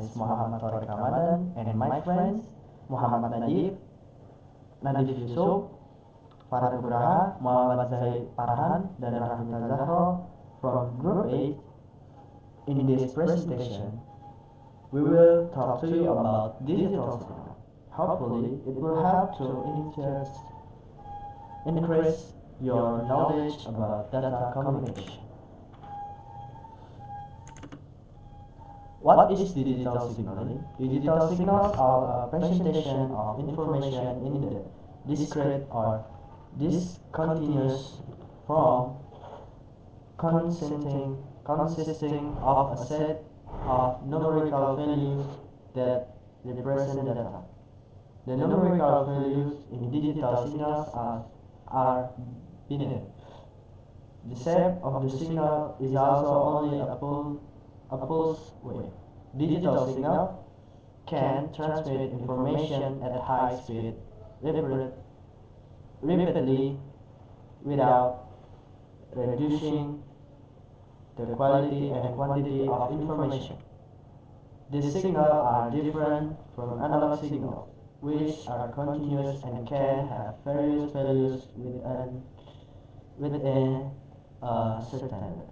is Muhammad Tariq Ramadan and my friends Muhammad Nadif Yusuf, Farah Nugraha, Muhammad Zahid Farhan, dan Rahmita Zahro from Group 8. In this presentation, we will talk to you about digital signal. Hopefully, it will help to increase your knowledge about data communication. What is digital signaling? Digital signals are a presentation of information in the discrete or discontinuous form consisting of a set of numerical values that represent data. The numerical values in digital signals are binary. The shape of the signal is also only a pulse wave. Digital signal can transmit information at high speed repeatedly without reducing the quality and quantity of information. These signals are different from analog signals, which are continuous and can have various values within a certain limit.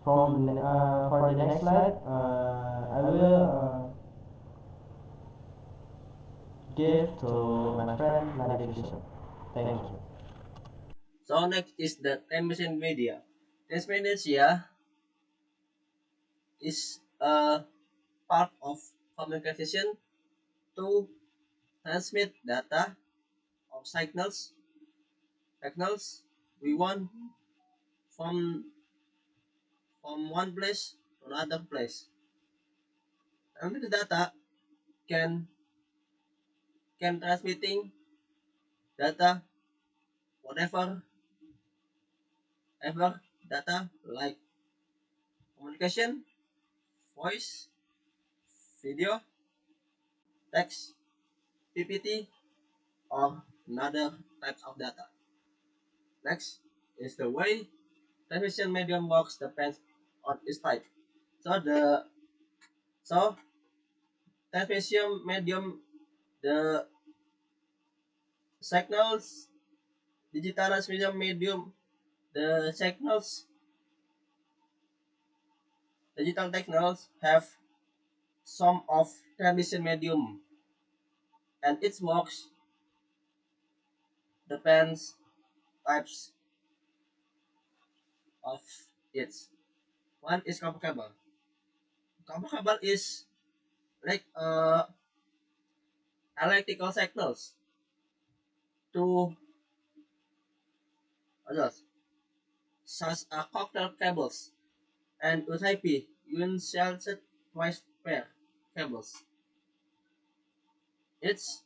For the next slide, I will give to my friend Nadif Yusuf. Thank you. So next is the transmission media. Transmission media is a part of communication to transmit data or signals we want from one place to another place. And the data can transmitting data whatever ever data like communication, voice, video, text, PPT, or another types of data. Next is the way transmission medium works depends on its type. So transmission medium, the signals, digital transmission medium, the signals, digital signals have some of transmission medium, and its works depends types of its. One is copper cable. Copper cable is like electrical signals to others, such as coaxial cables and UTP, unsheltered twice pair cables. It's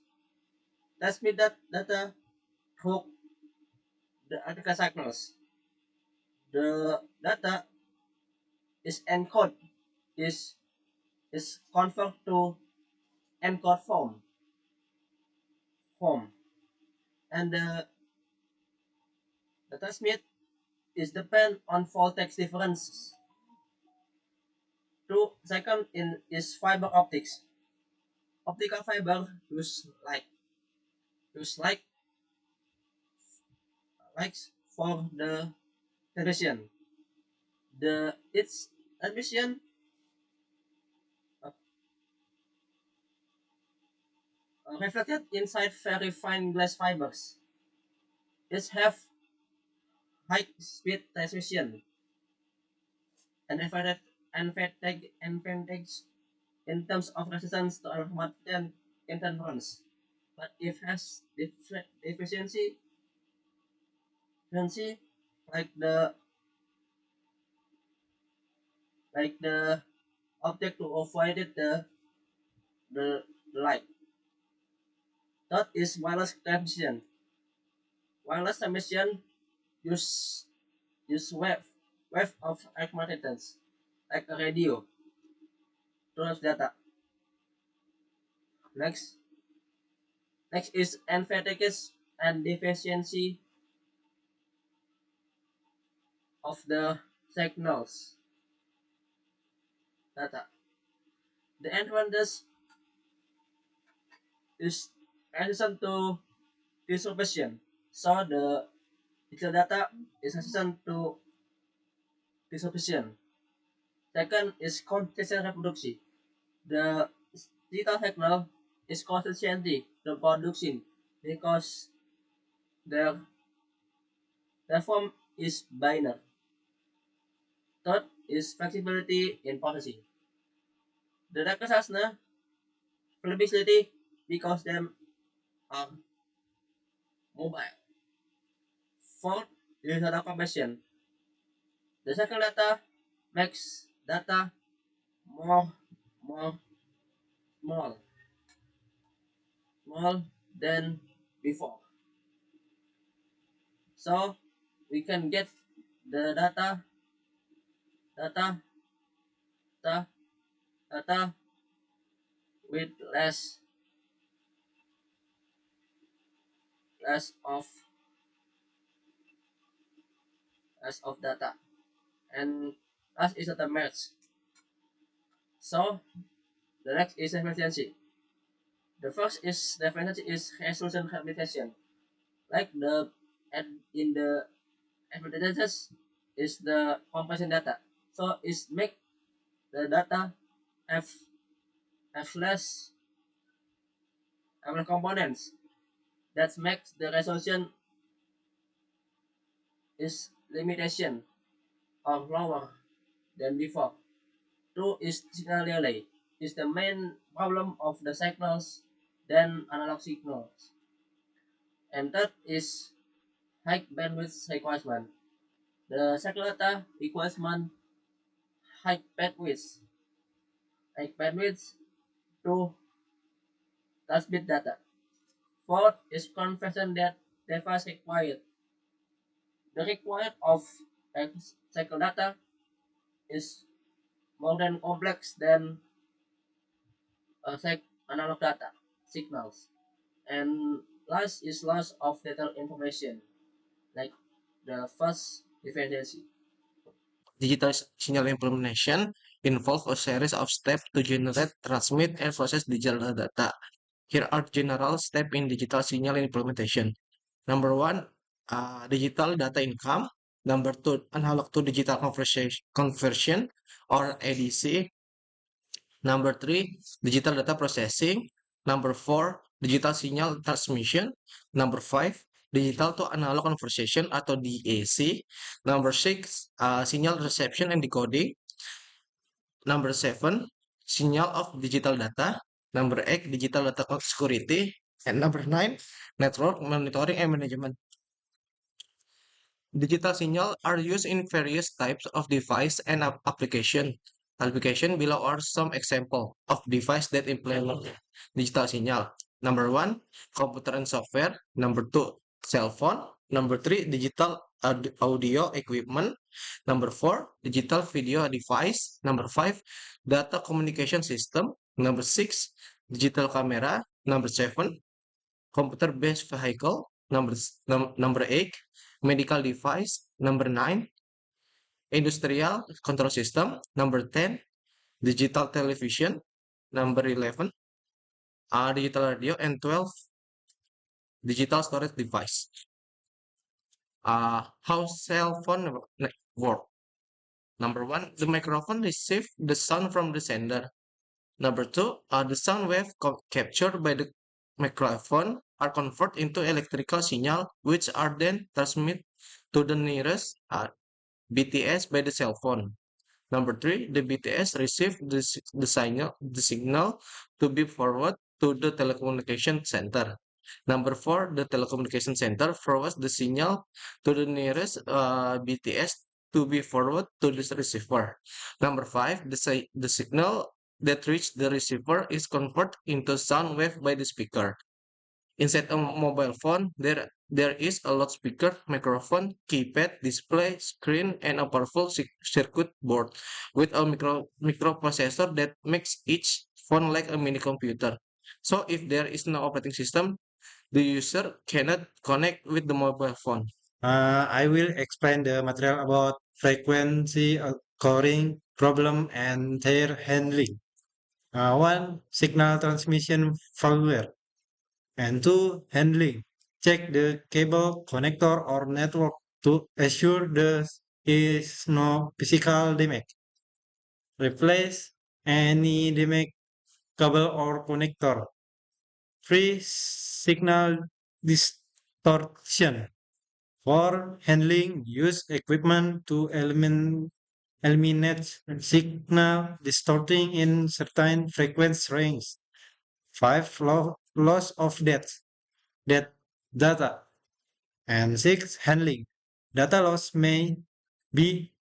transmit that data through the electrical signals. The data is encoded, is converted to encode form, and the transmit is depend on voltage differences. Second is fiber optics. Optical fiber use likes for the transmission. Its transmission uh, reflected inside very fine glass fibers. It have high speed transmission and advantage in terms of resistance to electromagnetic interference, but it has deficiency like the object to avoid the light. That is wireless transmission. Wireless transmission use wave of electromagnetic like a radio to transmit data. Next is advantages and deficiency of the signals data. The advantage is resistant to disruption. So the digital data is resistant to disruption. Second is consistent reproduction. The digital signal is constantly reproducing because the form is binary. Third is flexibility in processing. The data has no flexibility because them are mobile. Fourth is data compression. The second data makes data more more small small than before. So we can get the data data data with less of data, and last is the merge. So the next is efficiency. The first is the efficiency is resolution computation. Like the and in the advantages is the compression data. So it's make the data have less components. That makes the resolution is limitation or lower than before. Two is signal delay. Is the main problem of the signals than analog signals. And third is high bandwidth requirement. The signal data requirement high bandwidth. High bandwidth to transmit data. Fourth is conversion that device required. The required of cycle data is more than complex than analog data signals. And last is loss of data information, like the first dependency. Digital signal implementation involves a series of steps to generate, transmit, and process digital data. Here are general steps in digital signal implementation. Number one, digital data income. Number two, analog to digital conversion or ADC. Number three, digital data processing. Number four, digital signal transmission. Number five, digital to analog conversion atau DAC. Number six, signal reception and decoding. Number seven, signal of digital data. Number eight, digital data security. And number nine, network monitoring and management. Digital signal are used in various types of device and application. Application below are some example of device that implement digital signal. Number one, computer and software. Number two, cell phone. Number three, digital audio equipment. Number four, digital video device. Number five, data communication system. Number six, digital camera. Number seven, computer-based vehicle. Number eight, medical device. Number nine, industrial control system. Number 10, digital television. Number 11, digital radio. And 12, digital storage device. How cell phone work? Number one, the microphone receives the sound from the sender. Number two, the sound wave captured by the microphone are converted into electrical signal, which are then transmitted to the nearest BTS by the cell phone. Number three, the BTS receive the signal to be forwarded to the telecommunication center. Number four, the telecommunication center forwards the signal to the nearest BTS to be forwarded to the receiver. Number five, the signal that reach the receiver is converted into sound wave by the speaker. Inside a mobile phone, there is a loudspeaker, microphone, keypad, display, screen, and a powerful circuit board with a microprocessor that makes each phone like a mini computer. So if there is no operating system, the user cannot connect with the mobile phone. I will explain the material about frequency coring problem and their handling. One, signal transmission failure. And two, handling. Check the cable, connector, or network to assure there is no physical damage. Replace any damaged cable or connector. Free signal distortion. For handling, use equipment to eliminate signal distorting in certain frequency range. 5. Loss of that data. And 6. Handling. Data loss may be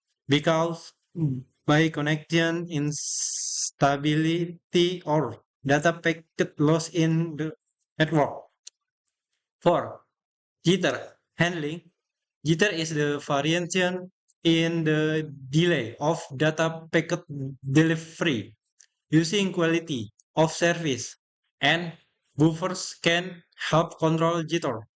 caused by connection instability or data packet loss in the network. 4. Jitter handling. Jitter is the variation in the delay of data packet delivery using quality of service, and buffers can help control jitter.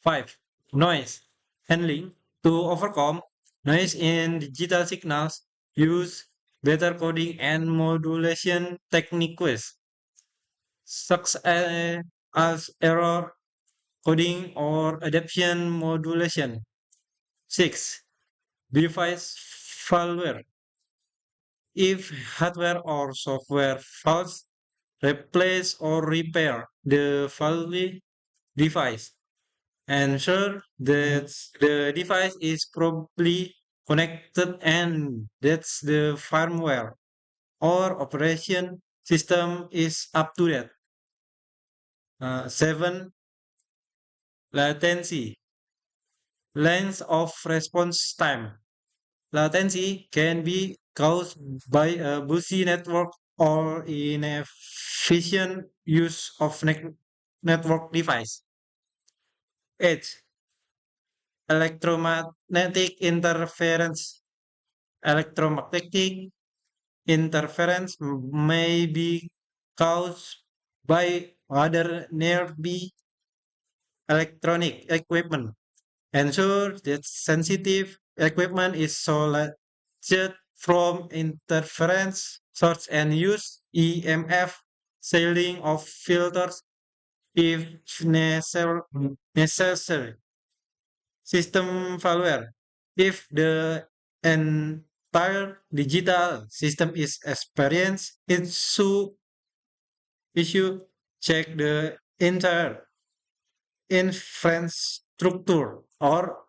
5. Noise handling. To overcome noise in digital signals, use better coding and modulation techniques such as error coding or adaptation modulation. 6. Device firmware. If hardware or software fails, replace or repair the faulty device. Ensure that the device is properly connected and that the firmware or operation system is up to date. 7. Latency. Length of response time. Latency can be caused by a busy network or inefficient use of network device. 8. Electromagnetic interference. Electromagnetic interference may be caused by other nearby electronic equipment. Ensure that sensitive equipment is isolated from interference source and use EMF shielding of filters if necessary. System failure. If the entire digital system is experienced issue, check the entire infrastructure or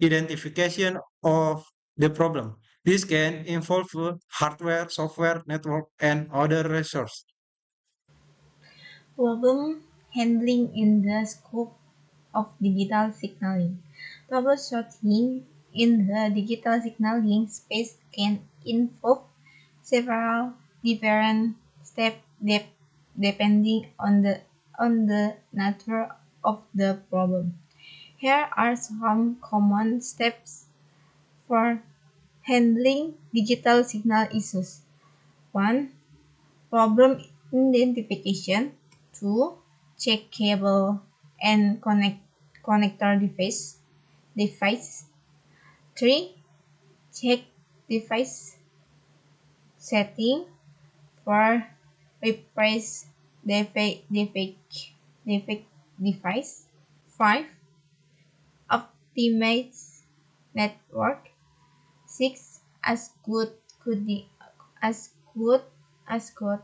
identification of the problem. This can involve hardware, software, network, and other resources. Problem handling in the scope of digital signaling. Troubleshooting in the digital signaling space can involve several different steps depending on the nature of the problem. Here are some common steps for handling digital signal issues. 1. Problem identification. 2. Check cable and connector device. 3. Check device setting. 4. Replace defect device. 5. Optimize network. 6. Coding as good as good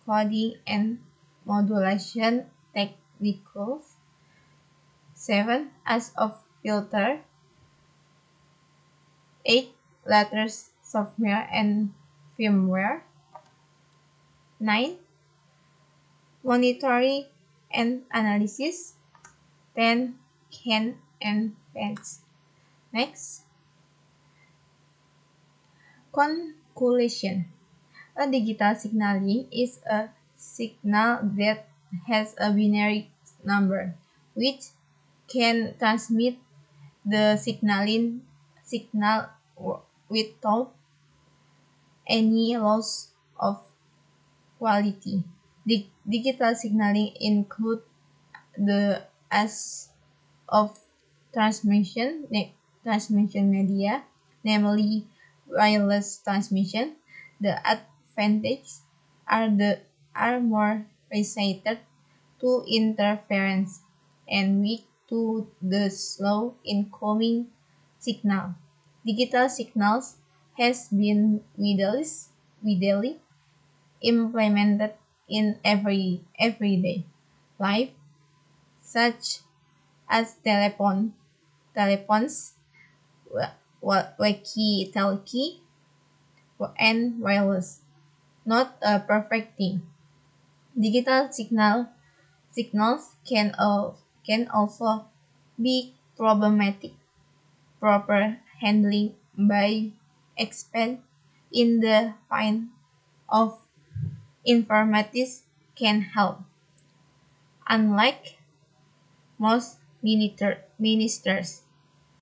coding and modulation techniques. 7. As of filter. 8. Letters software and firmware. 9. Monitoring and analysis. 10. Can and fence. Next, conclusion. A digital signaling is a signal that has a binary number, which can transmit the signal without any loss of quality. Digital signaling include the as of transmission media, namely wireless transmission. The advantage are more resistant to interference and weak to the slow incoming signal. Digital signals has been widely implemented in everyday life, such as telephones, walkie-talkie, and wireless. Not a perfect thing. Digital signals can also be problematic. Proper handling by experts in the field of informatics can help. Unlike most ministers,